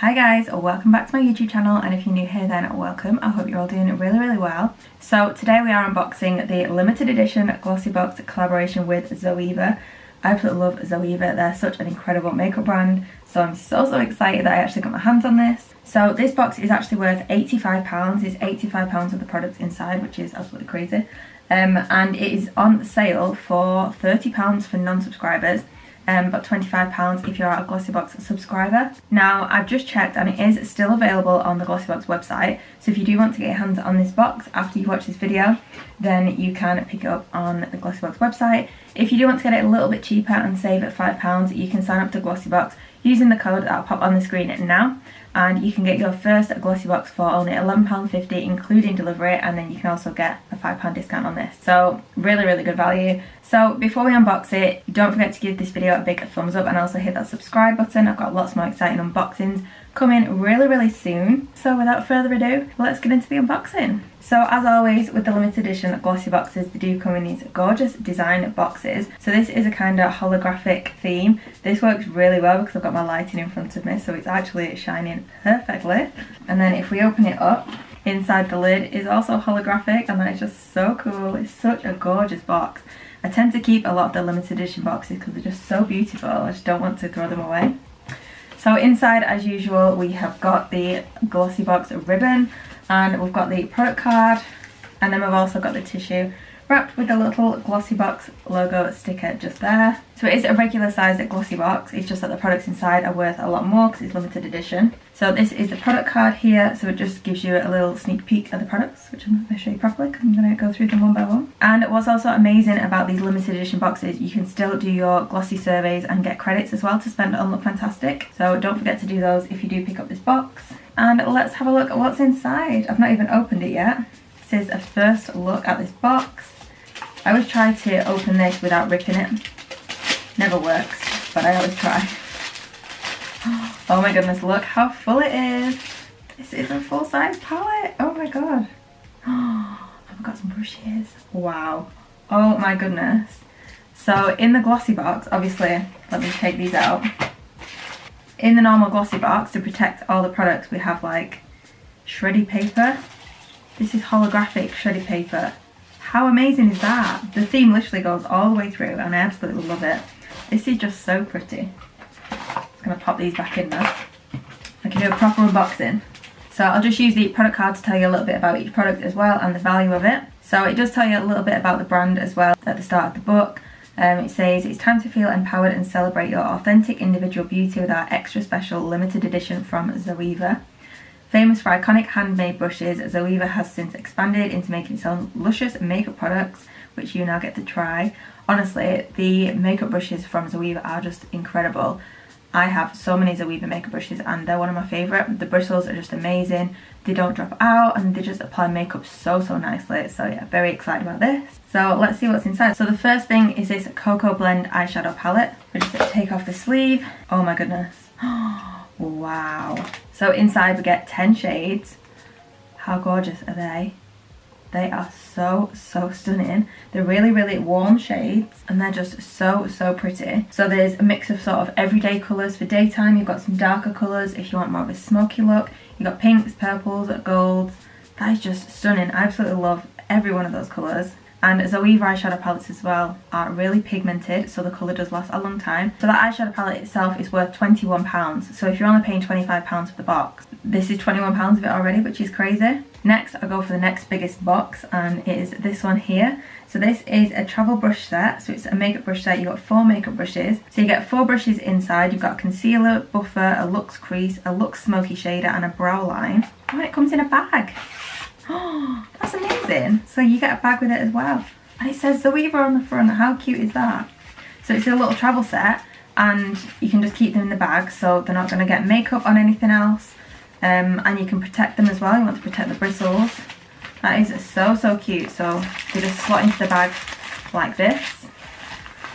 Hi guys, welcome back to my YouTube channel, and if you're new here then welcome. I hope you're all doing really well. So today we are unboxing the limited edition Glossybox collaboration with Zoeva. I absolutely love Zoeva, they're such an incredible makeup brand, so I'm so excited that I actually got my hands on this. So this box is actually worth £85, it's £85 of the products inside, which is absolutely crazy. And it is on sale for £30 for non-subscribers. But £25 if you're a Glossybox subscriber. Now I've just checked and it is still available on the Glossybox website, so if you do want to get your hands on this box after you watch this video, then you can pick it up on the Glossybox website. If you do want to get it a little bit cheaper and save at £5, you can sign up to Glossybox using the code that I'll pop on the screen now, and you can get your first Glossybox for only £11.50 including delivery, and then you can also get a £5 discount on this. So really good value. So before we unbox it, don't forget to give this video a big thumbs up and also hit that subscribe button. I've got lots more exciting unboxings coming really soon. So without further ado, let's get into the unboxing. So as always with the limited edition glossy boxes, they do come in these gorgeous design boxes. So this is a kind of holographic theme. This works really well because I've got my lighting in front of me, so it's actually shining perfectly. And then if we open it up, inside the lid is also holographic, and that is just so cool. It's such a gorgeous box. I tend to keep a lot of the limited edition boxes because they're just so beautiful. I just don't want to throw them away. So inside, as usual, we have got the Glossybox ribbon, and we've got the product card, and then we've also got the tissue wrapped with the little Glossybox logo sticker just there. So it is a regular sized Glossybox, it's just that the products inside are worth a lot more because it's limited edition. So this is the product card here, so it just gives you a little sneak peek at the products, which I'm not going to show you properly because I'm going to go through them one by one. And what's also amazing about these limited edition boxes, you can still do your glossy surveys and get credits as well to spend on Look Fantastic. So don't forget to do those if you do pick up this box. And let's have a look at what's inside. I've not even opened it yet. This is a first look at this box. I always try to open this without ripping it. Never works, but I always try. Oh my goodness, look how full it is. This is a full-size palette. Oh my god. I've got some brushes. Wow. Oh my goodness. So in the Glossybox, obviously, let me take these out. In the normal Glossybox, to protect all the products, we have like shreddy paper. This is holographic shreddy paper. How amazing is that? The theme literally goes all the way through and I absolutely love it. This is just so pretty. I'm going to pop these back in now. I can do a proper unboxing. So I'll just use the product card to tell you a little bit about each product as well and the value of it. So it does tell you a little bit about the brand as well at the start of the book. It says, it's time to feel empowered and celebrate your authentic individual beauty with our extra special limited edition from Zoeva. Famous for iconic handmade brushes, Zoeva has since expanded into making its own luscious makeup products, which you now get to try. Honestly, the makeup brushes from Zoeva are just incredible. I have so many Zoeva makeup brushes and they're one of my favourite. The bristles are just amazing. They don't drop out and they just apply makeup so nicely. So yeah, very excited about this. So let's see what's inside. So the first thing is this Cocoa Blend eyeshadow palette. We just take off the sleeve. Oh my goodness. Wow. So inside we get 10 shades. How gorgeous are they? They are so stunning. They're really warm shades and they're just so pretty. So there's a mix of sort of everyday colours for daytime. You've got some darker colours if you want more of a smoky look. You've got pinks, purples, golds. That is just stunning. I absolutely love every one of those colours. And Zoeva eyeshadow palettes as well are really pigmented, so the colour does last a long time. So that eyeshadow palette itself is worth £21. So if you're only paying £25 for the box, this is £21 of it already, which is crazy. Next, I'll go for the next biggest box, and it is this one here. So this is a travel brush set, so it's a makeup brush set. You've got 4 makeup brushes. So you get 4 brushes inside. You've got a concealer, buffer, a luxe crease, a luxe smoky shader, and a brow line. And it comes in a bag. Oh, that's amazing. So you get a bag with it as well. And it says Zoeva on the front. How cute is that? So it's a little travel set and you can just keep them in the bag so they're not going to get makeup on anything else. And you can protect them as well. You want to protect the bristles. That is so cute. So they just slot into the bag like this.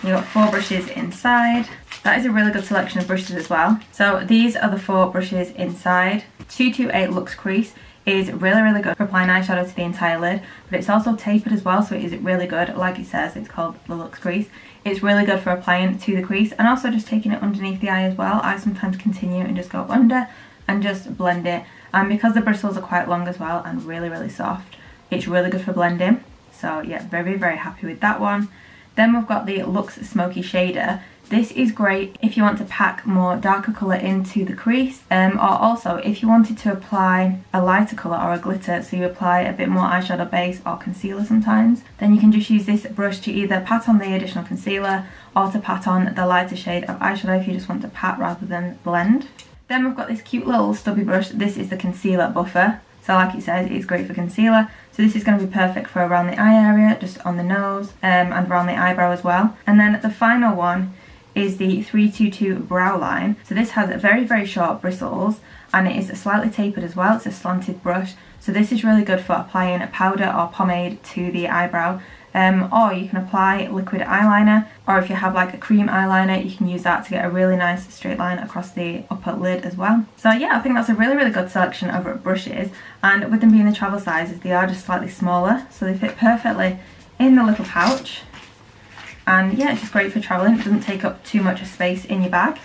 You've got 4 brushes inside. That is a really good selection of brushes as well. So these are the 4 brushes inside. 228 Luxe Crease is really good for applying eyeshadow to the entire lid, but it's also tapered as well, so it is really good. Like it says, it's called the Luxe Crease. It's really good for applying to the crease and also just taking it underneath the eye as well. I sometimes continue and just go under and just blend it. And because the bristles are quite long as well and really soft, it's really good for blending. So yeah, very happy with that one. Then we've got the Luxe Smoky Shader. This is great if you want to pack more darker colour into the crease, or also if you wanted to apply a lighter colour or a glitter, so you apply a bit more eyeshadow base or concealer sometimes, then you can just use this brush to either pat on the additional concealer or to pat on the lighter shade of eyeshadow if you just want to pat rather than blend. Then we've got this cute little stubby brush. This is the concealer buffer. So like it says, it's great for concealer. So this is going to be perfect for around the eye area, just on the nose, and around the eyebrow as well. And then the final one is the 322 brow line. So this has very short bristles, and it is slightly tapered as well. It's a slanted brush. So this is really good for applying a powder or pomade to the eyebrow. Or you can apply liquid eyeliner, or if you have like a cream eyeliner, you can use that to get a really nice straight line across the upper lid as well. So yeah, I think that's a really good selection of brushes, and with them being the travel sizes, they are just slightly smaller, so they fit perfectly in the little pouch. And yeah, it's just great for travelling. It doesn't take up too much space in your bag.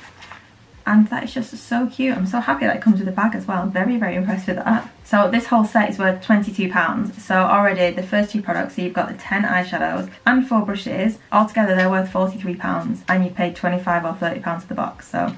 And that is just so cute. I'm so happy that it comes with a bag as well. I'm very impressed with that. So this whole set is worth £22. So already the first two products, so you've got the 10 eyeshadows and 4 brushes. Altogether they're worth £43, and you've paid £25 or £30 for the box. So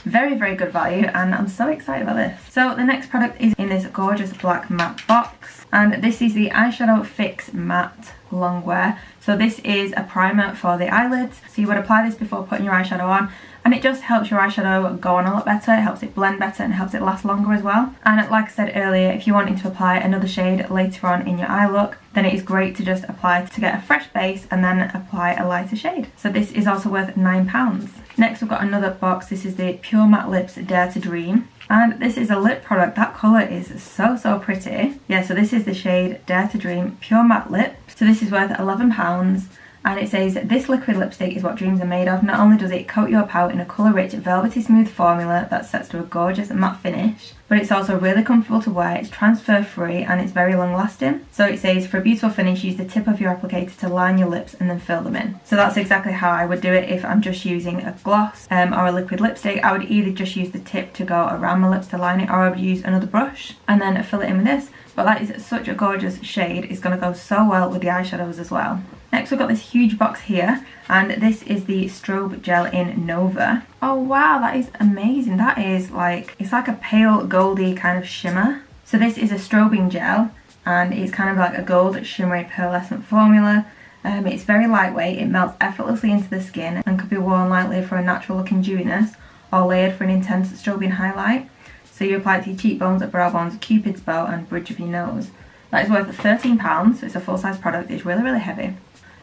very good value, and I'm so excited about this. So the next product is in this gorgeous black matte box, and this is the Eyeshadow Fix Matte Longwear. So this is a primer for the eyelids. So you would apply this before putting your eyeshadow on, and it just helps your eyeshadow go on a lot better. It helps it blend better and helps it last longer as well. And like I said earlier, if you're wanting to apply another shade later on in your eye look, then it is great to just apply to get a fresh base and then apply a lighter shade. So this is also worth £9. Next we've got another box. This is the Pure Matte Lips Dare to Dream. And this is a lip product. That colour is so pretty. Yeah, so this is the shade Dare to Dream Pure Matte Lip. So this is worth £11. And it says, this liquid lipstick is what dreams are made of. Not only does it coat your pout in a colour-rich, velvety smooth formula that sets to a gorgeous matte finish, but it's also really comfortable to wear, it's transfer-free, and it's very long-lasting. So it says, for a beautiful finish, use the tip of your applicator to line your lips and then fill them in. So that's exactly how I would do it if I'm just using a gloss or a liquid lipstick. I would either just use the tip to go around my lips to line it, or I would use another brush and then fill it in with this. But that is such a gorgeous shade. It's going to go so well with the eyeshadows as well. Next we've got this huge box here, and this is the Strobe Gel in Nova. Oh wow, that is amazing. That is like, it's like a pale goldy kind of shimmer. So this is a strobing gel, and it's kind of like a gold shimmery pearlescent formula. It's very lightweight, it melts effortlessly into the skin and could be worn lightly for a natural looking dewiness, or layered for an intense strobing highlight. So you apply it to your cheekbones, brow bones, cupid's bow and bridge of your nose. That is worth £13, so it's a full size product. It's really heavy.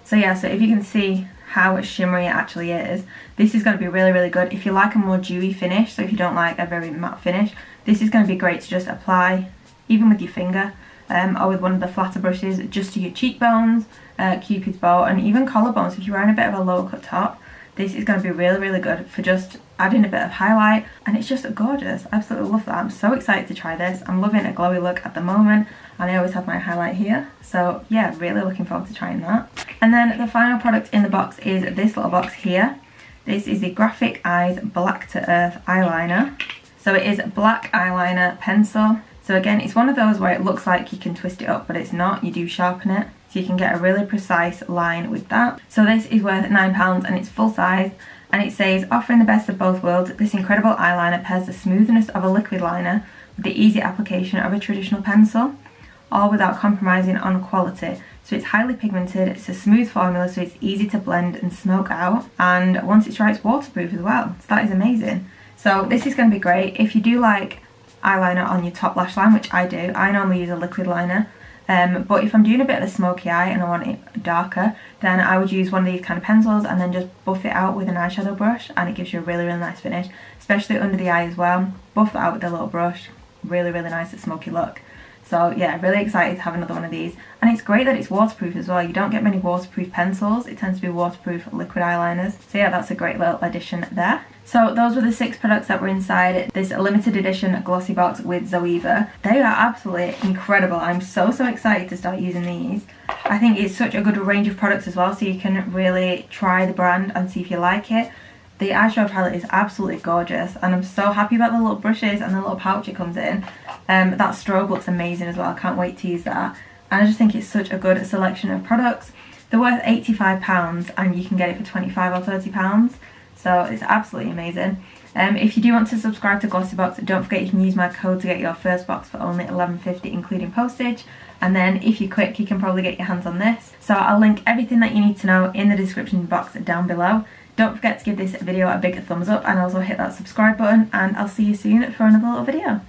So yeah, so if you can see how shimmery it actually is, this is going to be really good if you like a more dewy finish. So if you don't like a very matte finish, this is going to be great to just apply even with your finger or with one of the flatter brushes just to your cheekbones, cupid's bow and even collarbones. If you're wearing a bit of a low cut top, this is going to be really good for just adding a bit of highlight, and it's just gorgeous. I absolutely love that. I'm so excited to try this. I'm loving a glowy look at the moment, and I always have my highlight here. So yeah, really looking forward to trying that. And then the final product in the box is this little box here. This is the Graphic Eyes Black to Earth eyeliner. So it is black eyeliner pencil. So again, it's one of those where it looks like you can twist it up, but it's not. You do sharpen it, so you can get a really precise line with that. So this is worth £9, and it's full size. And it says, offering the best of both worlds, this incredible eyeliner pairs the smoothness of a liquid liner with the easy application of a traditional pencil, all without compromising on quality. So it's highly pigmented, it's a smooth formula, so it's easy to blend and smoke out, and once it's dry, it's waterproof as well. So that is amazing. So this is going to be great if you do like eyeliner on your top lash line, which I do. I normally use a liquid liner. But if I'm doing a bit of a smoky eye and I want it darker, then I would use one of these kind of pencils and then just buff it out with an eyeshadow brush, and it gives you a really nice finish, especially under the eye as well. Buff that out with a little brush, really nice smoky look. So yeah, really excited to have another one of these, and it's great that it's waterproof as well. You don't get many waterproof pencils, it tends to be waterproof liquid eyeliners. So yeah, that's a great little addition there. So those were the 6 products that were inside this limited edition glossy box with Zoeva. They are absolutely incredible. I'm so excited to start using these. I think it's such a good range of products as well, so you can really try the brand and see if you like it. The eyeshadow palette is absolutely gorgeous, and I'm so happy about the little brushes and the little pouch it comes in. That strobe looks amazing as well. I can't wait to use that. And I just think it's such a good selection of products. They're worth £85 and you can get it for £25 or £30. So it's absolutely amazing. If you do want to subscribe to Glossybox, don't forget you can use my code to get your first box for only £11.50 including postage. And then if you're quick, you can probably get your hands on this. So I'll link everything that you need to know in the description box down below. Don't forget to give this video a big thumbs up and also hit that subscribe button, and I'll see you soon for another little video.